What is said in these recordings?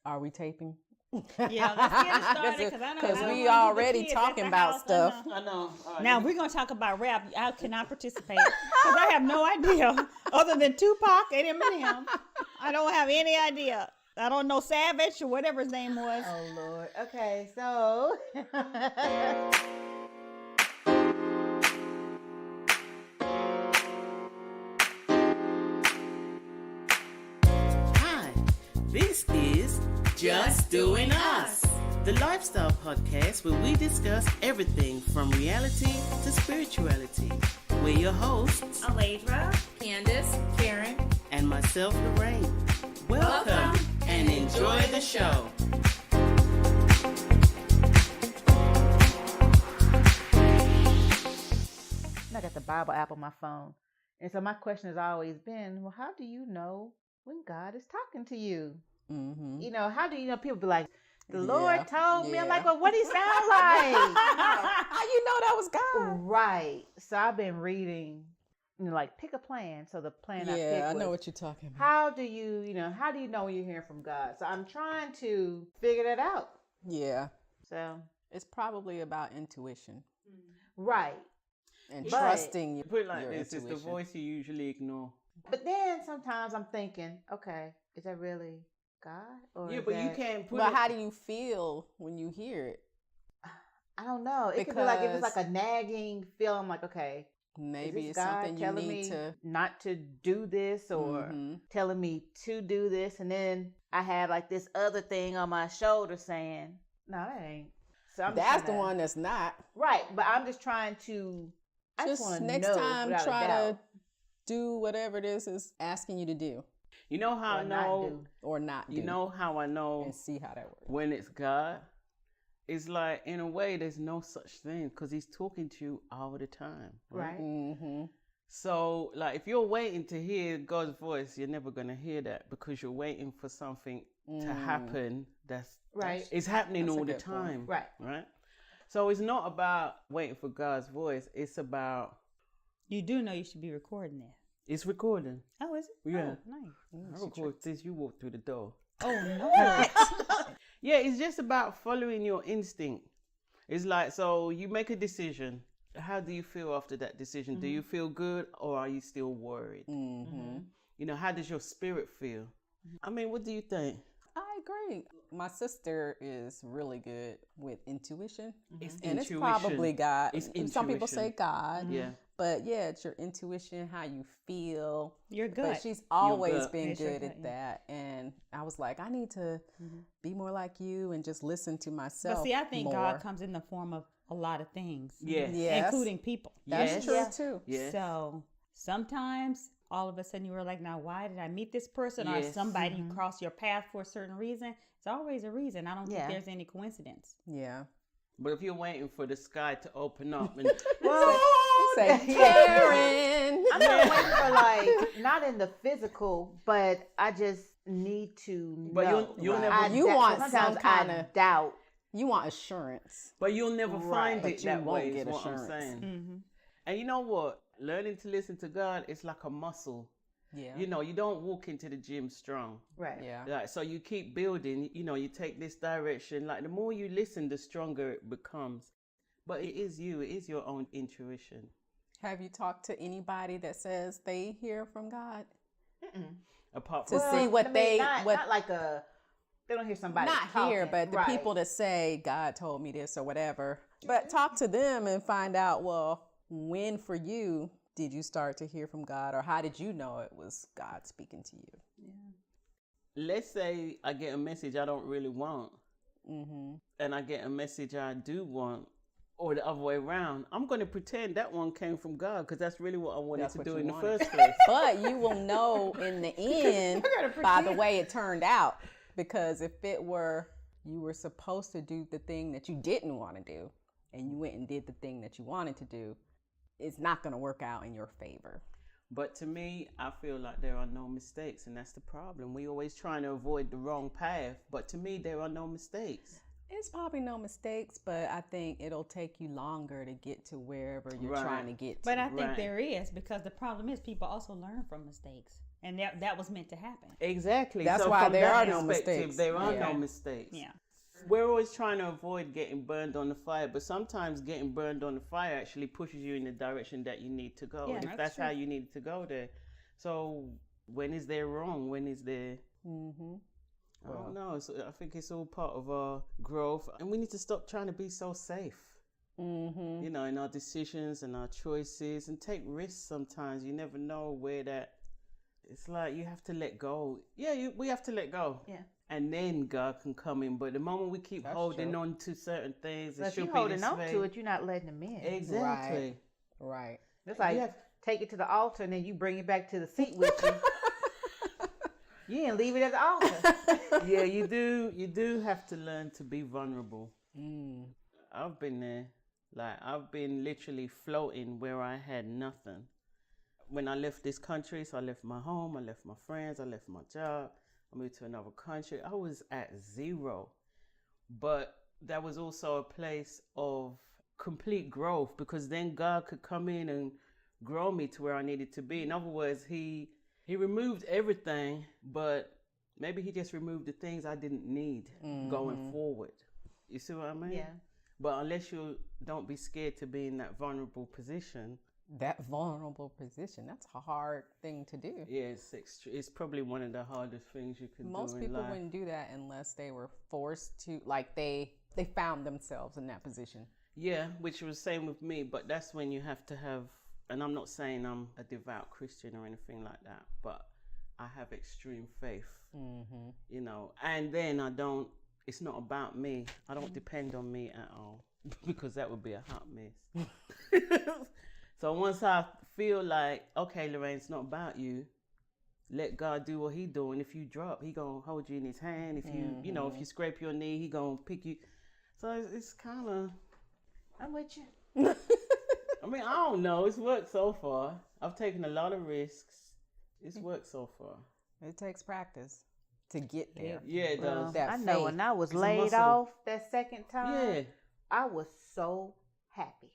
Are we taping? Yeah, let's get it started because we already talking about stuff. I know. Now we're gonna talk about rap. I cannot participate because I have no idea other than Tupac and Eminem. I don't have any idea. I don't know Savage or whatever his name was. Oh Lord. Okay, so Hi, this is Just Doing Us, the lifestyle podcast where we discuss everything from reality to spirituality. We're your hosts, Aledra, Candace, Karen, and myself, Lorraine. Welcome and enjoy the show. I got the Bible app on my phone. And so my question has always been, well, how do you know when God is talking to you? Mm-hmm. You know, how do you know? People be like, the Yeah, Lord told me. I'm yeah. like, well, what do he sound like? How you know that was God? Right. So I've been reading, like pick a plan. So the plan I picked Yeah, I was, know what you're talking about. how do you know when you're hearing from God? So I'm trying to figure that out. Yeah, So, it's probably about intuition right. and But- trusting your Put it like your this, it's the intuition. voice you usually ignore. But then sometimes I'm thinking, okay, is that really God? Or Yeah, is but you that- can't put But it... how do you feel when you hear it? I don't know. It could be like, if it's Because- like a nagging feeling, like, okay, Maybe is it's this God something you telling need me to. not to do this, or Mhm. telling me to do this, and then I had like this other thing on my shoulder saying, no, that ain't. So I'm just That's the trying to- one that's not. right? But I'm just trying to. I just want to next know time without a try to doubt. do whatever it is asking you to do You know how I Or not know... do. or not do. You know how I know and see how that works. when it's God? It's like, in a way, there's no such thing because he's talking to you all the time. Right. Mm-hmm. So, like, if you're waiting to hear God's voice, you're never going to hear that because you're waiting for something to happen that's Right. it's happening That's a all the good point. time. Right. Right? So it's not about waiting for God's voice. It's about, You do know you should be recording that. it's recording. Oh, is it? Yeah. Oh, nice. I record since you walked through the door. Oh no. Yeah, it's just about following your instinct. It's like, so you make a decision. How do you feel after that decision? Do you feel good or are you still worried? Mm-hmm. You know, how does your spirit feel? I mean, what do you think? I agree. My sister is really good with intuition. It's And it's intuition. probably God. It's Some people say intuition. God. Yeah. But yeah, it's your intuition, how you feel. You're But good. she's always gut. been It's your good gut, at yeah. that. And I was like, I need to be more like you and just listen to myself. But see, I think more. God comes in the form of a lot of things. Yes. Yes. Including people. That's Yes. true Yeah. too. Yes. So sometimes all of a sudden you were like, now why did I meet this person or Yes. somebody you cross your path for a certain reason? It's always a reason. I don't Yeah. think there's any coincidence. Yeah. But if you're waiting for the sky to open up and Well, Say, Karen. I'm not waiting for like, not in the physical, but I just need to But know. you'll never- I You want sometimes some kinda- I doubt. You want assurance. but you'll never find But it you that won't way is get what I'm assurance. saying. Mm-hmm. And you know what? Learning to listen to God is like a muscle. Yeah. You know, you don't walk into the gym strong. Right. Yeah. Like, so you keep building, you know, you take this direction. Like, the more you listen, the stronger it becomes. But it is you, it is your own intuition. Have you talked to anybody that says they hear from God? Apart To from see what not like a. They don't hear somebody. Not here, talking. but the Right. people that say God told me this or whatever. But talk to them and find out, well, when for you did you start to hear from God, or how did you know it was God speaking to you? let's say I get a message I don't really want, Mm-hmm. and I get a message I do want, or the other way around. I'm going to pretend that one came from God because that's really what I wanted That's to what do you in the wanted. first place. But you will know in the end by the way it turned out. Because if it were, you were supposed to do the thing that you didn't want to do, and you went and did the thing that you wanted to do, it's not going to work out in your favor. But to me, I feel like there are no mistakes, and that's the problem. We always trying to avoid the wrong path, but to me, there are no mistakes. It's probably no mistakes, but I think it'll take you longer to get to wherever you're Right. trying to get to. But I think Right. there is, because the problem is people also learn from mistakes. And that was meant to happen. Exactly. That's so why from there that are no perspective, mistakes. There are Yeah. no mistakes. Yeah. We're always trying to avoid getting burned on the fire, but sometimes getting burned on the fire actually pushes you in the direction that you need to go. Yeah, and if that's that's true. how you need to go there. So when is there wrong? When is there... Mm-hmm. I don't know. So I think it's all part of our growth. And we need to stop trying to be so safe, Mm-hmm. you know, in our decisions and our choices, and take risks sometimes. You never know where that... It's like you have to let go. Yeah, we have to let go. Yeah. And then God can come in. But the moment we keep That's holding true. on to certain things, So it if should you're be holding this on way. to it, you're not letting them in. Exactly. Right. It's like You have- take it to the altar and then you bring it back to the seat with you. You didn't leave it at the altar. Yeah, you do. You do have to learn to be vulnerable. Mm. I've been there. Like, I've been literally floating where I had nothing. When I left this country, so I left my home, I left my friends, I left my job, I moved to another country. I was at zero. But that was also a place of complete growth, because then God could come in and grow me to where I needed to be. In other words, He removed everything, but maybe He just removed the things I didn't need going forward. You see what I mean? Yeah. But unless you don't be scared to be in that vulnerable position. That vulnerable position, that's a hard thing to do. Yeah, it's probably one of the hardest things you can do Most in people life. wouldn't do that unless they were forced to, like they found themselves in that position. Yeah, which was the same with me, but that's when you have to have, and I'm not saying I'm a devout Christian or anything like that, but I have extreme faith, you know, and then it's not about me. I don't depend on me at all, because that would be a hot mess. So once I feel like, okay, Lorraine, it's not about you, let God do what He doing. If you drop, He gonna hold you in His hand. If you, you know, if you scrape your knee, He gonna pick you. So it's kind of... I'm with you. I mean, I don't know. It's worked so far. I've taken a lot of risks. It's worked so far. It takes practice to get there. Yeah, it does. That I know faith. when I was It's a laid muscle. off that second time, Yeah. I was so happy.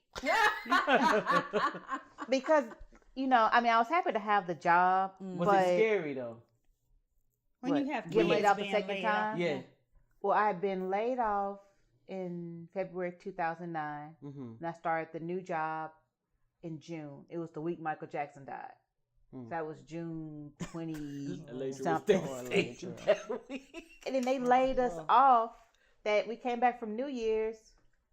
Because, you know, I mean, I was happy to have the job, Was but it scary though? When What, you have get laid kids off the being second laid time? off, Yeah. well, I had been laid off in February 2009, and I started the new job in June. It was the week Michael Jackson died. So that was June 20 something. And then they laid us off. That we came back from New Year's.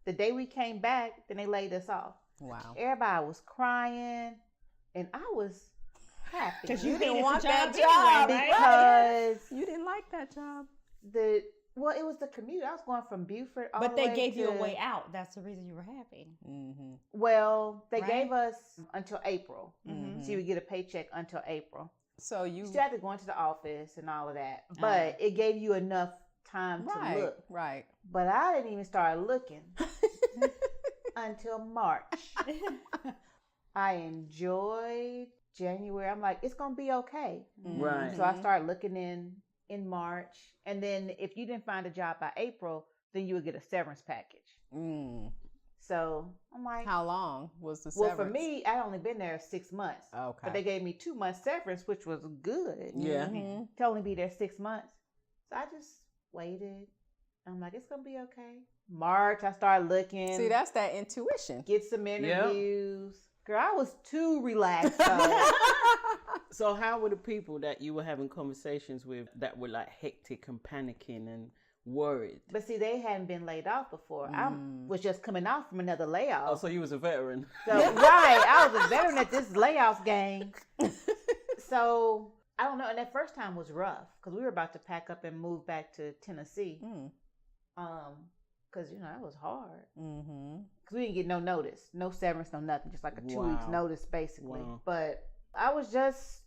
The day we came back, then they laid us off. Wow. Everybody was crying, and I was happy because you didn't didn't want want that that job anyway, right? because You didn't like that job. it was the commute. I was going from Buford all But the they way gave you a to- way out. That's the reason you were happy. Mm-hmm. Well, they Right? gave us until April. Mhm. So you would get a paycheck until April. So you You still had to go into the office and all of that, but it gave you enough time to look. right. But I didn't even start looking until March. I enjoyed January. I'm like, it's gonna be okay. Right. So I started looking in March, and then if you didn't find a job by April, then you would get a severance package. Mm. So I'm like, How long was the well, severance? for me, I only been there 6 months. Okay. But they gave me 2 months severance, which was good. Yeah. Mhm. To only be there 6 months. So I just waited. I'm like, it's gonna be okay. March, I started looking. See, that's that intuition. Get some interviews. Girl, I was too relaxed. So how were the people that you were having conversations with that were like hectic and panicking and worried? But see, they hadn't been laid off before. I was just coming off from another layoff. Oh, so you was a veteran. So, right, I was a veteran at this layoff game. So, I don't know. And that first time was rough because we were about to pack up and move back to Tennessee. Because, you know, it was hard. Mm-hmm. Because we didn't get no notice, no severance, no nothing. Just like a 2 weeks Wow. notice, basically. Wow. But I was just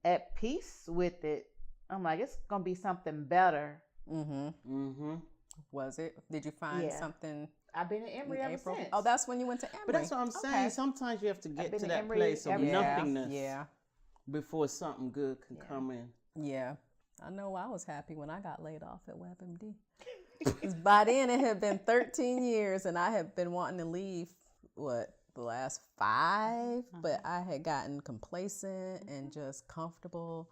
at peace with it. I'm like, it's going to be something better. Mm-hmm. Mm-hmm. Was it? Did you find Yeah. something I've been in Emory in ever April? since. Oh, that's when you went to Emory. But that's what I'm saying. Okay. Sometimes you have to get been to to that Emory place of ever since. nothingness Yeah. before something good can Yeah. come in. Yeah. I know I was happy when I got laid off at WebMD. 'Cause by then it had been 13 years and I had been wanting to leave, the last 5? But I had gotten complacent and just comfortable.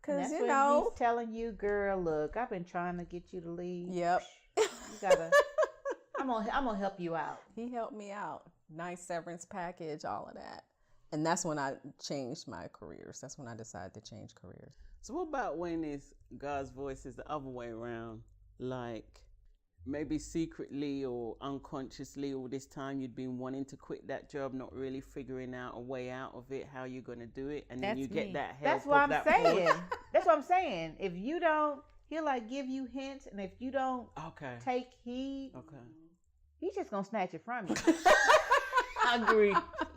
Because, That's you when know. he's telling you, girl, look, I've been trying to get you to leave. Yep. You gotta, I'm gonna help you out. He helped me out. Nice severance package, all of that. And that's when I changed my careers. That's when I decided to change careers. So what about when it's God's voice is the other way around? Like maybe secretly or unconsciously all this time you'd been wanting to quit that job, not really figuring out a way out of it, how you're going to do it. And then That's you get me. that help. That's what of I'm that saying. voice. That's what I'm saying. If you don't, he'll like give you hints, and if you don't Okay. take heed, Okay. he's just gonna snatch it from you. I agree.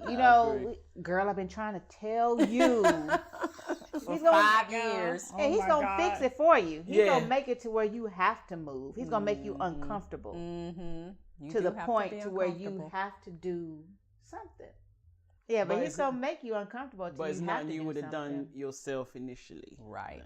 You know, girl, I've been trying to tell you. For He's gonna- 5 years. And he's my gonna God. fix it for you. He's Yeah. gonna make it to where you have to move. He's gonna make you uncomfortable Mm-hmm. to the point to where you have to do something. Yeah, but he's gonna make you uncomfortable. Till But it's you have nothing to you do would have done something. yourself initially. Right.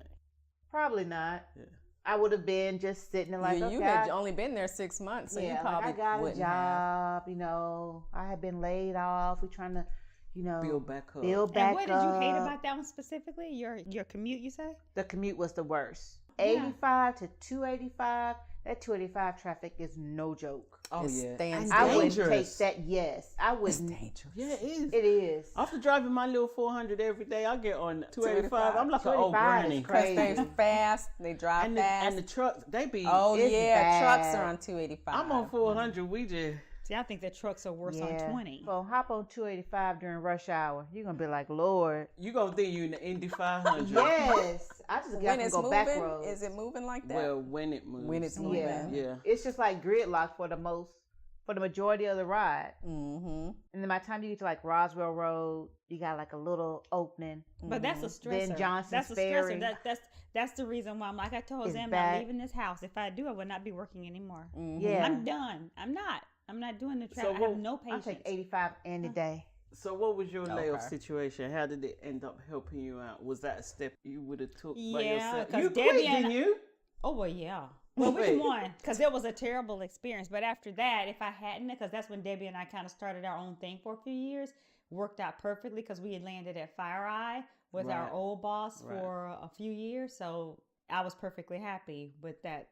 Probably not. Yeah. I would have been just sitting there like, you okay, had only been there 6 months, so you yeah, probably like I got a wouldn't have. job. You know, I had been laid off. We're trying to, you know, Build back up. build back And what did you hate up. about that one specifically? Your commute, you say? The commute was the worst. Yeah. 85 to 285. That 285 traffic is no joke. Oh, It's yeah. staying And still. I wouldn't take dangerous. that. Yes, I It's wouldn't. dangerous. Yeah, it is. It is. After driving my little 400 every day, I get on 285. I'm like an old 285 is granny. crazy. Because they're fast, they drive And fast. the trucks, they be. Oh, It's yeah, trucks bad. are on 285. I'm on 400. We just. See, I think the trucks are worse on 20. So hop on 285 during rush hour. You're gonna be like, Lord. You gonna think you in the Indy 500. Yes. I just got When to it's go moving, back roads. is it moving like that? Well, when it moves. When it's Yeah. moving. Yeah. It's just like gridlock for the majority of the ride. Mm-hmm. And then by the time you get to like Roswell Road, you got like a little opening. But that's a stressor. Then Johnson's that's a Ferry. stressor. That's the reason why I'm like I told It's Zam, I'm bad. not leaving this house. If I do, I would not be working anymore. Yeah. I'm done. I'm not doing the traffic. So I have no I'll patience. take 85 any day. So what was your layoff Okay. situation? How did it end up helping you out? Was that a step you would have took by Yeah, yourself? 'cause You Debbie quit, and didn't you? Oh, well, yeah. Well, which Wait. one? Because it was a terrible experience. But after that, if I hadn't, because that's when Debbie and I kind of started our own thing for a few years, worked out perfectly because we had landed at Fire Eye with our Right. old boss Right. for a few years. So I was perfectly happy with that.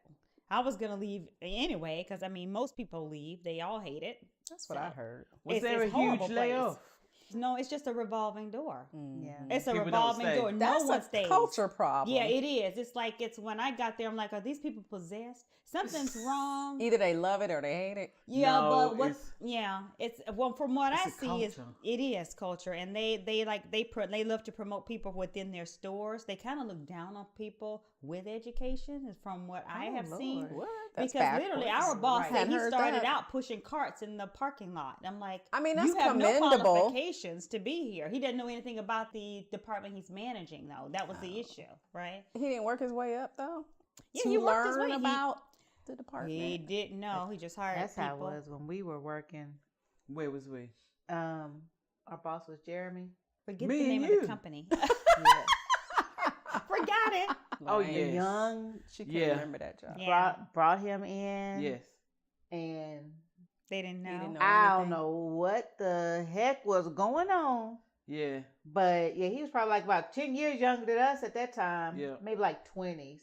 I was going to leave anyway because, I mean, most people leave. They all hate it. That's what I heard. Was It's- there it's a a huge horrible place. layoff? No, it's just a revolving door. Yeah. It's a People don't revolving stay. door. That's no one a stays. culture problem. Yeah, it is. It's like when I got there, I'm like, are these people possessed? Something's wrong. Either they love it or they hate it. Yeah, No, but what? it's- Yeah, it's well from what I It's a see is culture. it is culture, and they love to promote people within their stores. They kind of look down on people with education, is from what I Oh, have seen. Lord. What? That's Because literally, backwards. our boss Right. said Hadn't he heard started that. out pushing carts in the parking lot. I'm like, I mean, you that's have no commendable. qualifications to be here. He doesn't know anything about the department he's managing, though. That was the issue, right? He didn't work his way up though. Yeah, to he worked his learn way. about the department. He didn't know. He just hired That's people. how it was when we were working. Where was we? Our boss was Jeremy. Forget Me the name and of you. the company. Yeah. Forgot it. Oh, Lorraine, yes. Young. She couldn't Yeah. remember that job. Yeah. Brought him in. Yes. And They didn't know. He didn't know. I don't anything. know what the heck was going on. Yeah. But yeah, he was probably like about 10 years younger than us at that time. Yeah. Maybe like 20s.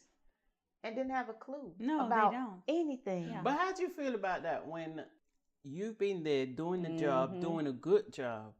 And didn't have a clue No, about they don't. anything. Yeah. But how do you feel about that when you've been there doing the job, doing a good job,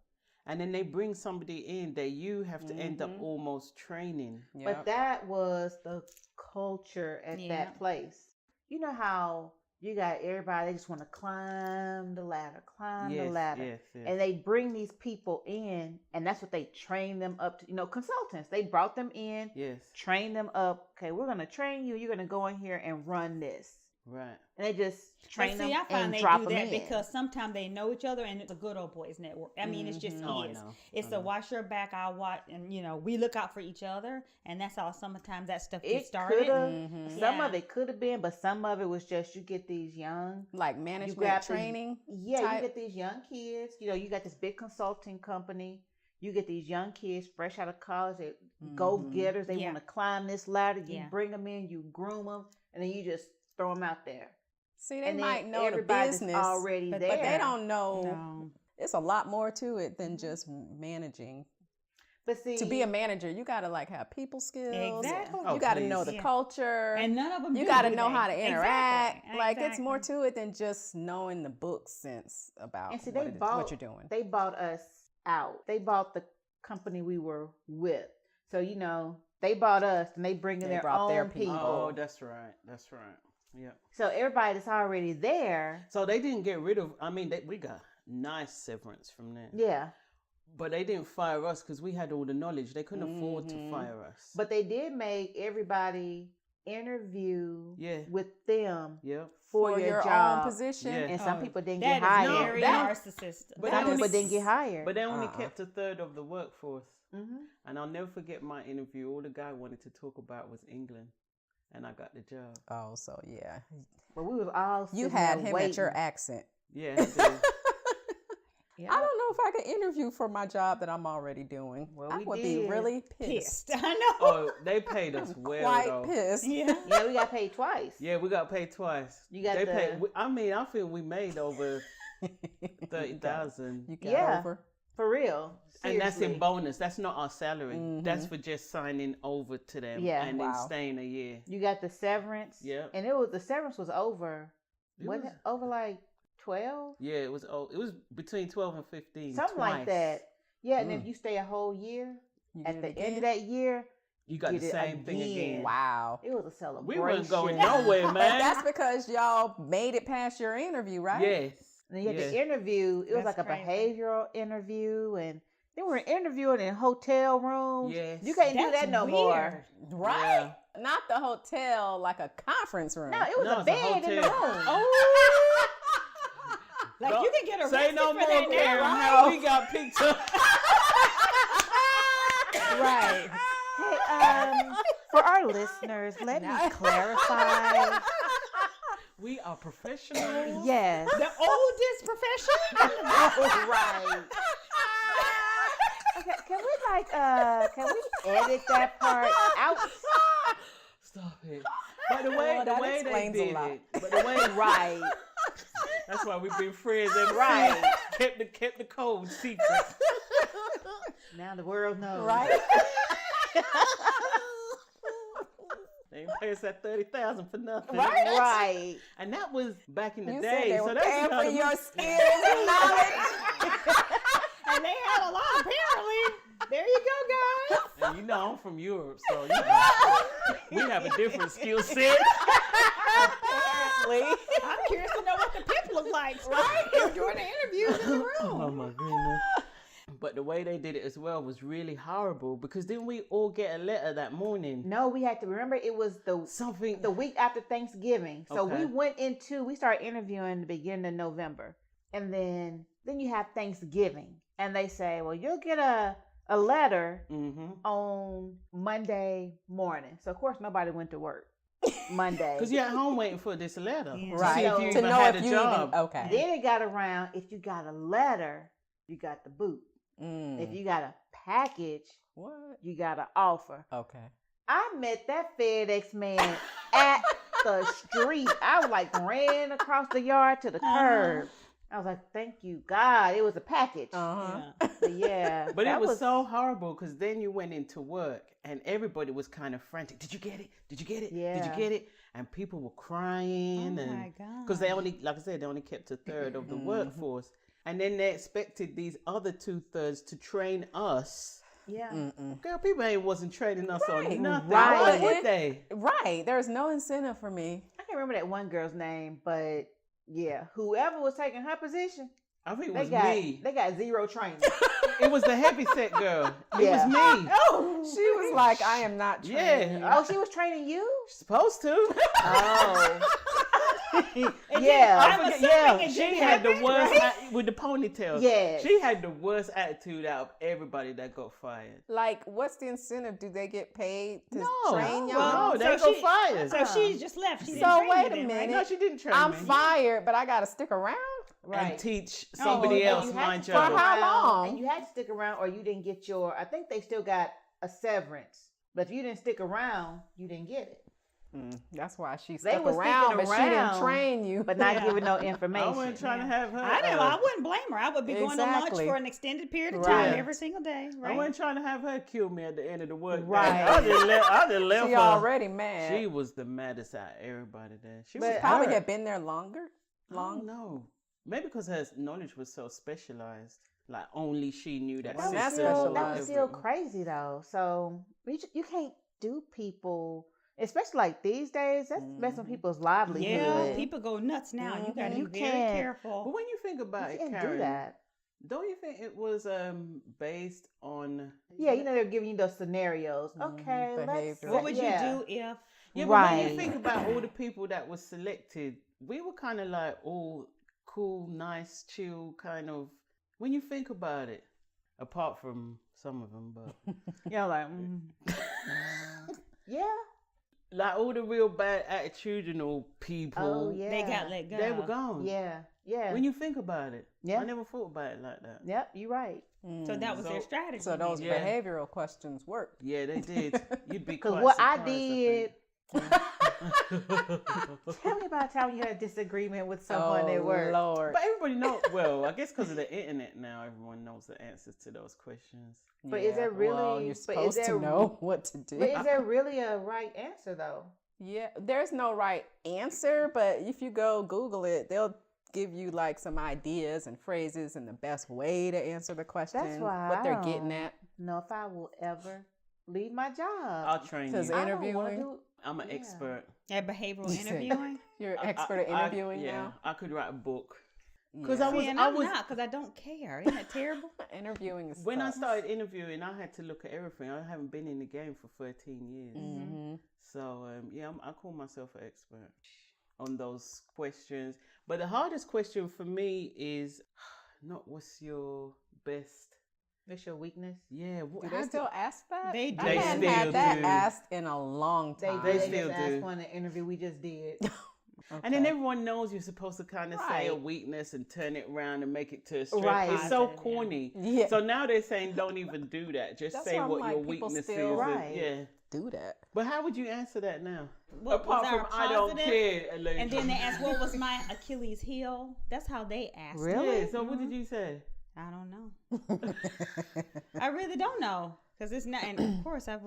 and then they bring somebody in that you have to end up almost training? Yep. But that was the culture at Yeah. that place. You know how you got everybody, they just want to climb the ladder, Yes, the ladder. yes, yes. And they bring these people in, and that's what they train them up to. You know, consultants, they brought them in, Yes. train them up. Okay, we're going to train you. You're going to go in here and run this. Right. And they just train But see, them I find and they drop do them that in. because sometimes they know each other, and it's a good old boys network. I mean, it's just Oh, I is. know. It's I a know. watch your back, I'll watch, and we look out for each other, and that's how sometimes that stuff gets It started. could have, some Yeah. of it could have been, but some of it was just you get these young, Like you management grab training. you type. get these young kids. You know, you got this big consulting company. You get these young kids fresh out of college, they go getters. They Yeah. want to climb this ladder. You Yeah. bring them in, you groom them, and then you just throw them out there. See, they And then might know the everybody's business already but there. they don't know. No. It's a lot more to it than just managing. But see, to be a manager, you gotta like have people skills. Exactly. Oh, You gotta please. know the Yeah. culture. And none of them. You do gotta do know that. how to interact. Exactly. Like it's more Exactly. to it than just knowing the book sense about and see, what you're doing. They bought us out. They bought the company we were with. So they bought us, and they bring in They their brought their own people. people. Oh, that's right. That's right. Yeah. So everybody that's already there. So they didn't get rid of. I mean, we got nice severance from them. Yeah. But they didn't fire us because we had all the knowledge. They couldn't afford to fire us. But they did make everybody interview with them for your job. own position. Yeah. And some people didn't That get hired. is very narcissistic. But Some they people only- didn't get hired. But they only kept a third of the workforce. Mm-hmm. And I'll never forget my interview. All the guy wanted to talk about was England. And I got the job. Oh, so yeah. But we was all You sitting had there him waiting. at your accent. Yeah, I did. Yeah. I don't know if I could interview for my job that I'm already doing. Well, I we would be did. really pissed. Pissed. I know. Oh, they paid us well, Quite though. pissed. Yeah. Yeah, we got paid twice. Yeah, we got paid twice. You got they the- paid. I mean, I feel we made over 30,000, You got Yeah. over. For real. and that's in Seriously. bonus. That's not our salary. That's for just signing over to them, Yeah. and Wow. then staying a year. You got the severance. Yeah. And the severance was over. It It over like 12? Yeah, it was. Oh, it was between 12 and 15. Something like twice. that. Yeah, and if you stay a whole year, You at did the it end of again? that year, You got Get the it same thing again. Wow. it was a celebration. We weren't going nowhere, But man. that's because y'all made it past your interview, right? Yes. And then you had Yeah. the interview. It was That's like a crazy. behavioral interview, and they were interviewing in hotel rooms. Yes. You can't do That's that no weird. more. Right? Not the hotel, like a conference room. No, it was No, a it's a bed in the hotel. room. Oh. Like Don't you can get arrested Say no for more, that Karen. now. How we got picked up. Right. Hey, for our listeners, let me clarify. We are professionals. Yes. The oldest profession. Right. Okay, can we edit that part out? Stop it. But the way, Oh, the that way they explains a did lot. it. But the way, Right. that's why we've been friends ever Right. since. Kept the code secret. Now the world knows. Right? They ain't pay us that 30,000 for nothing. Right. And that was back in the You day. said they so were that's paying for another- your skills and knowledge. And they had a lot, apparently. There you go, guys. And you know I'm from Europe, so we have a different skill set. Apparently. I'm curious to know what the people look like, right? During the interviews in the room. Oh my goodness. But the way they did it as well was really horrible because didn't we all get a letter that morning? No, we had to remember it was Something. the week after Thanksgiving. So Okay. we started interviewing the beginning of November. And then you have Thanksgiving. And they say, well, you'll get a letter on Monday morning. So of course nobody went to work Monday. Because you're at home waiting for this letter. Yeah. To Right. see if you to even know had if a you job. even okay. Then it got around, if you got a letter, you got the boot. Mm. If you got a package, What? you got an offer. Okay. I met that FedEx man at the street. I was like ran across the yard to the curb. I was like, thank you, God. It was a package. Uh-huh. Yeah. But yeah. But that it was so horrible because then you went into work and everybody was kind of frantic. Did you get it? Did you get it? Did Yeah. you get it? And people were crying. Oh and my God. because they only, like I said, they only kept a third of the workforce. And then they expected these other 2/3 to train us. Yeah. Girl, people wasn't training us Right. on nothing. Right. Why would they? Right. There's no incentive for me. I can't remember that one girl's name, but yeah, whoever was taking her position, I think it they was got me. they got zero training. It was the heavyset girl. It Yeah. was me. Oh, She was like, I am not training. Yeah. Oh, she was training you? Supposed to. Oh. yeah. yeah. I'm assuming it She didn't had the happen, worst right? with the ponytail. Yes. She had the worst attitude out of everybody that got fired. Like, what's the incentive? Do they get paid to No. train y'all? Well, No, they so got fired. So she just left. She didn't So train wait you a then, right? minute. No, she didn't train I'm me. fired, but I got to stick around? Right. And teach Oh, somebody and else you had my to stick For job. how around, long? And you had to stick around or you didn't get I think they still got a severance. But if you didn't stick around, you didn't get it. That's why she They stuck was around, sticking but she didn't around, train you. but not Yeah. giving no I information. wasn't trying to have her. I wouldn't blame her. I would be going to lunch Exactly. for an extended period of Right. time every single day. I Right. wasn't trying to have her kill me at the end of the work. Right. I just left She her. already mad. She was the maddest out of everybody there. She But was probably hurt. had been there longer. I don't know. Maybe because her knowledge was so specialized. Like only she knew that Well, that's system. specialized. That was still Everything. crazy though. So you can't do people, especially like these days. That's messing with people's livelihood. Yeah, people go nuts now. You got to You be very can't- careful. But when you think about You it, can't Karen, do that. don't you think it was based on? Yeah, they're giving you those scenarios. Okay, let's. Behavior. What would yeah. you do if? Yeah, but when Right. you think about all the people that were selected, we were kind of like all cool, nice, chill, kind of. When you think about it, apart from some of them, but Yeah, like. Yeah. like all the real bad attitudinal people, Oh yeah. They got let go. they were gone. Yeah. Yeah. When you think about it, Yeah. I never thought about it like that. Yep. You're right. So that was their So- strategy. So those Yeah. behavioral questions worked. Yeah, they did. You'd be Because quite what I surprised, did. think. Tell me about a time you had a disagreement with someone at work. Lord. But everybody knows. Well, I guess because of the internet now, everyone knows the answers to those questions. But is there really- Well, you're but is supposed there- to know what to do. But is there really a right answer though? Yeah, there's no right answer, but if you go Google it, they'll give you like some ideas and phrases and the best way to answer the question. That's why what I they're don't getting at. know if I will ever leave my job. I'll train Because you. I don't wanna interviewing, do- I'm an yeah. expert. At behavioral You said- interviewing. you're an expert at interviewing yeah, now. I could write a book. Because Yeah. I was, See, and I I'm was not because I don't care. Isn't that terrible? Interviewing is when I tough. started interviewing, I had to look at everything. I haven't been in the game for 13 years, Mhm. so yeah, I call myself an expert on those questions. But the hardest question for me is not what's your best. What's your weakness? Yeah, Do they still ask that? They do. I hadn't They had still that do. asked in a long time. They just still asked do. one in the interview we just did. And then Okay. everyone knows you're supposed to kind of say a Right. weakness and turn it around and make it to a strength. Right. It's so Positive, yeah. corny. Yeah. So now they're saying don't even do that. Just That's say why I'm what like, your people weakness still- is. Right. Yeah. do that. But how would you answer that now? What Apart was from our I don't positive? care, Elijah. And then they asked, "What was my Achilles heel?" That's how they asked. Really? Yeah, so what did you say? I don't know. I really don't know because it's not. And of course, I've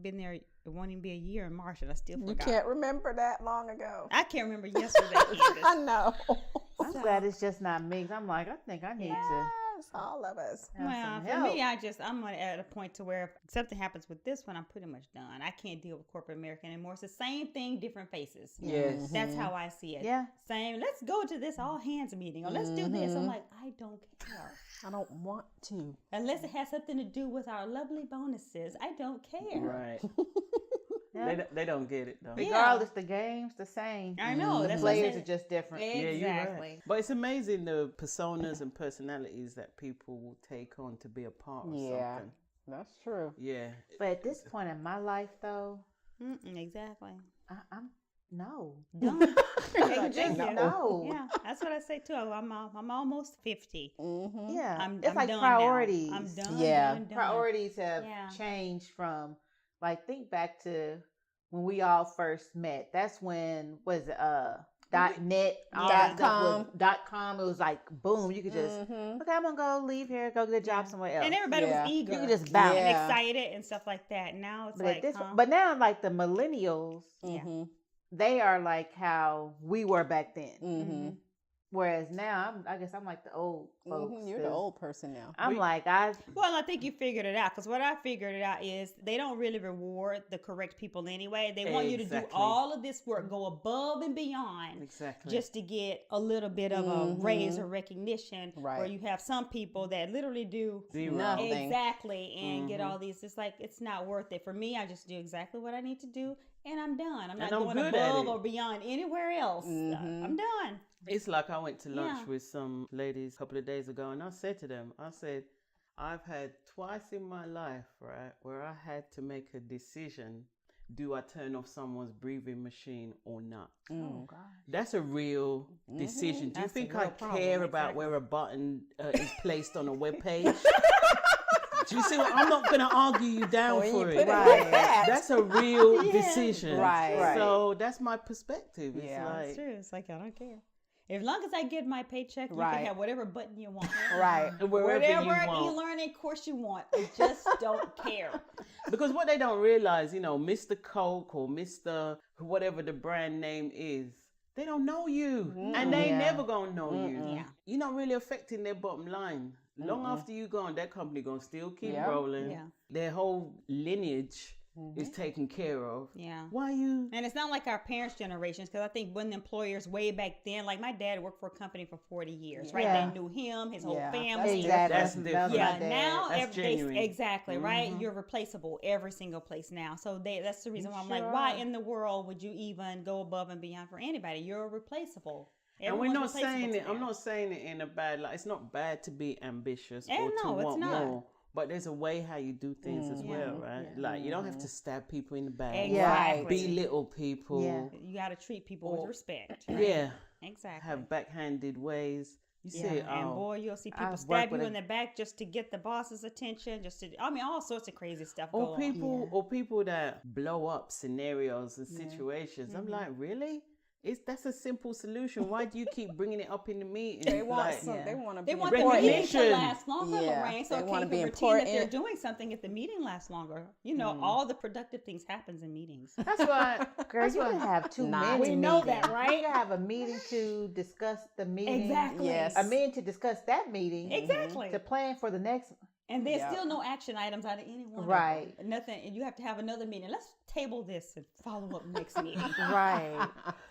been there. It won't even be a year in March, and I still You forgot. can't remember that long ago. I can't remember yesterday. Candace. I know. I'm glad it's just not me. 'Cause I'm like, I think I need to Yes, all of us. have Well, some for help. me, I'm at a point to where if something happens with this one, I'm pretty much done. I can't deal with corporate America anymore. It's the same thing, different faces. Yes. That's how I see it. Yeah. Same. Let's go to this all hands meeting, or let's do this. I'm like, I don't care I don't want to. unless it has something to do with our lovely bonuses. I don't care. Right. Yeah. They don't get it though. Regardless, the game's the same. I know. The That's what I'm players saying. are just different. Yeah, you're Exactly. right. But it's amazing the personas and personalities that people will take on to be a part of Yeah. something. That's true. Yeah. But at this point in my life, though, Exactly. I'm no. Done. Like, just No. no. Yeah, that's what I say too. I'm almost 50. Mm-hmm. Yeah. I'm It's like done priorities. Now. I'm done. Yeah. done. Priorities have Yeah. changed from, like, think back to when we all first met. That's when .net, all that stuff was .com. It was like boom. You could just okay. I'm gonna go leave here, go get a job somewhere else. And everybody Yeah. was eager. You could just bounce. and Yeah. excited and stuff like that. Now it's But like, at this, huh? but now like the millennials, Mm-hmm. they are like how we were back then. Mm-hmm. Whereas now, I guess I'm like the old folks. You're the 'cause old person now. I'm like Well, I think you figured it out because what I figured it out is they don't really reward the correct people anyway. They want you to do Exactly. all of this work, go above and beyond. Exactly. Just to get a little bit of a raise or recognition, Right. where you have some people that literally do Zero. Nothing. exactly and get all these. It's like it's not worth it for me. I just do exactly what I need to do, and I'm done. I'm not And I'm going good at above it. or beyond anywhere else. I'm done. It's like I went to lunch Yeah. with some ladies a couple of days ago, and I said to them, I've had twice in my life, right, where I had to make a decision. Do I turn off someone's breathing machine or not? Oh, God. That's a real decision. Do you That's a think real I problem, care about exactly. where a button is placed on a web page? Do you see what? I'm not going to argue you down When for you it. put it like that. That's a real decision. Right. So that's my perspective. It's Yeah. like, It's true. It's like, I don't care. As long as I get my paycheck, you Right. can have whatever button you want. Right. wherever you Whatever want. e-learning course you want. I just don't care. Because what they don't realize, Mr. Coke or Mr. whatever the brand name is, they don't know you. And they never gonna know you. Yeah. You're not really affecting their bottom line. Long after you gone, that company gonna still keep Yeah. rolling. Yeah. Their whole lineage is taken care of. Yeah. Why you? And it's not like our parents' generations, because I think when the employers way back then, like my dad worked for a company for 40 years, right? Yeah. They knew him, his whole Yeah, family. Exactly. That's That was different. my Yeah, dad. now That's genuine. exactly right. You're replaceable every single place now. So that's the reason why I'm like, sure why are. in the world would you even go above and beyond for anybody? You're replaceable. And we're not Everyone's replaceable saying to it. I'm them. not saying it in a bad light. It's not bad to be ambitious Eh, or to no, it's want not. more. But there's a way how you do things as well, right? Like you don't have to stab people in the back, Exactly. belittle people. Yeah. You got to treat people with respect. Right? Yeah, Exactly. have backhanded ways. You see, And boy, you'll see people I've stab worked with you in the back just to get the boss's attention. All sorts of crazy stuff go or on. people that blow up scenarios and situations. I'm like, really? That's a simple solution. Why do you keep bringing it up in the meeting? They want Like, some. They want to They be want the meeting to Recognition. last longer, Yeah, Lorraine. So they it wanna can't be be routine if they're important. doing something if the meeting lasts longer. All the productive things happens in meetings. That's why, Girl, you can have too Not many We know meetings. that, right? You can have a meeting to discuss the meeting. Exactly. Yes. A meeting to discuss that meeting. Exactly. To plan for the next. And there's Yeah. still no action items out of any one. Right. Of them. Nothing. And you have to have another meeting. Let's table this and follow up next meeting. Right.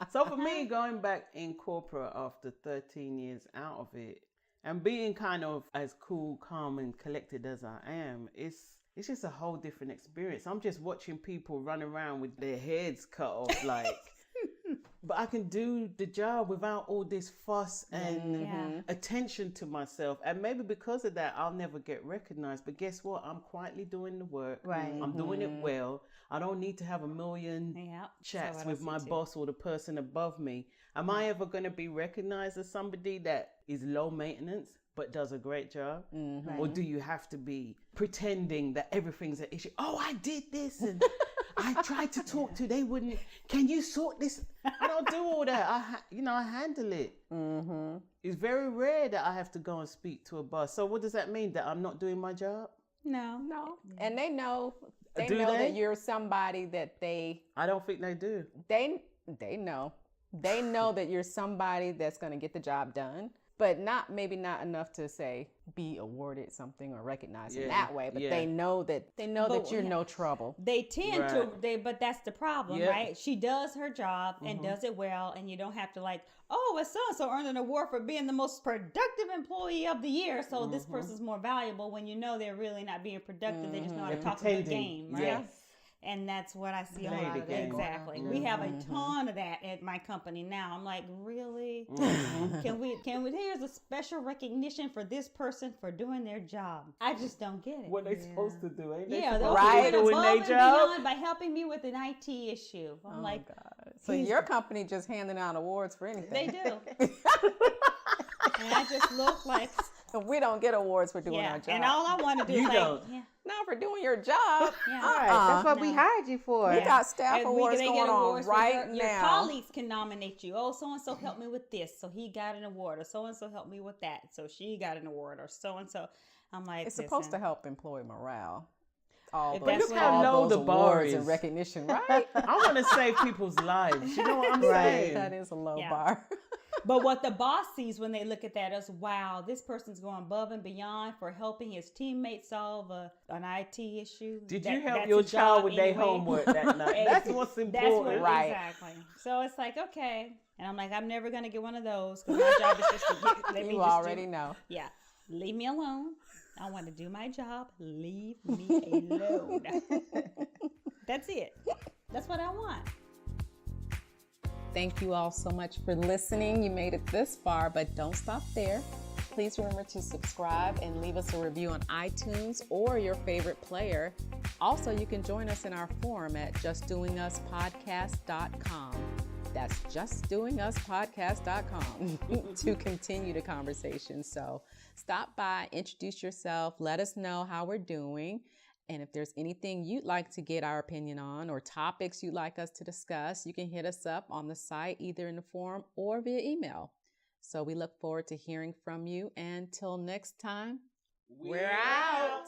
so for me, going back in corporate after 13 years out of it and being kind of as cool, calm and collected as I am, it's just a whole different experience. I'm just watching people run around with their heads cut off like, but I can do the job without all this fuss and Yeah. attention to myself. And maybe because of that, I'll never get recognized. But guess what? I'm quietly doing the work. Right. I'm doing it well. I don't need to have a million Yeah. chats So with my boss or the person above me. Am I ever going to be recognized as somebody that is low maintenance but does a great job? Or do you have to be pretending that everything's an issue? Oh, I did this and I tried to talk to, they wouldn't. Can you sort this? I don't do all that. I handle it. It's very rare that I have to go and speak to a boss. So what does that mean? That I'm not doing my job? No. No, and they know. They Do know they? that you're somebody that they I don't think they do. know. They know that you're somebody that's going to get the job done, but maybe not enough to say be awarded something or recognized in Yeah, that way. But yeah. they know that But, you're yeah. no trouble. They tend but that's the problem, Yep. right? She does her job and does it well, and you don't have to like, oh, it's so-and-so earned an award for being the most productive employee of the year, so this person's more valuable when you know they're really not being productive. They just know how to They're talk a good pretending. game, right? Yes. And that's what I see a Play lot the of game. exactly. We have a ton of that at my company now. I'm like, really? Can we here's a special recognition for this person for doing their job. I just don't get it. What they supposed to do, ain't they? Yeah, supposed they'll to do be it doing above their and job? beyond by helping me with an IT issue. I'm like, So your company just handing out awards for anything. they do. And I just look like, We don't get awards for doing yeah. our job. And all I want to do You is like, don't. yeah. Not for doing your job. Yeah. All right. That's what we No. hired you for. We got staff And awards they going get on awards for right your now. colleagues can nominate you. Oh, so and so helped me with this, so he got an award. Or so and so helped me with that, so she got an award. Or so and so. I'm like, It's supposed to listen, help employee morale. All If those, that's Look how all low those the bar awards and is. recognition, right? I want to save people's lives. You know what I'm Right. saying? That is a low Yeah. bar. But what the boss sees when they look at that is, wow, this person's going above and beyond for helping his teammates solve an IT issue. Did That- you help that's your a job child with their anyway. homework that night? That's what's That's important. what, Right. exactly. So it's like, okay. And I'm like, I'm never going to get one of those because my job is just to let me You just already do, know. yeah, leave me alone. I want to do my job. Leave me alone. That's it. That's what I want. Thank you all so much for listening. You made it this far, but don't stop there. Please remember to subscribe and leave us a review on iTunes or your favorite player. Also, you can join us in our forum at justdoinguspodcast.com. That's justdoinguspodcast.com to continue the conversation. So stop by, introduce yourself, let us know how we're doing. And if there's anything you'd like to get our opinion on or topics you'd like us to discuss, you can hit us up on the site, either in the forum or via email. So we look forward to hearing from you. Until next time, we're out.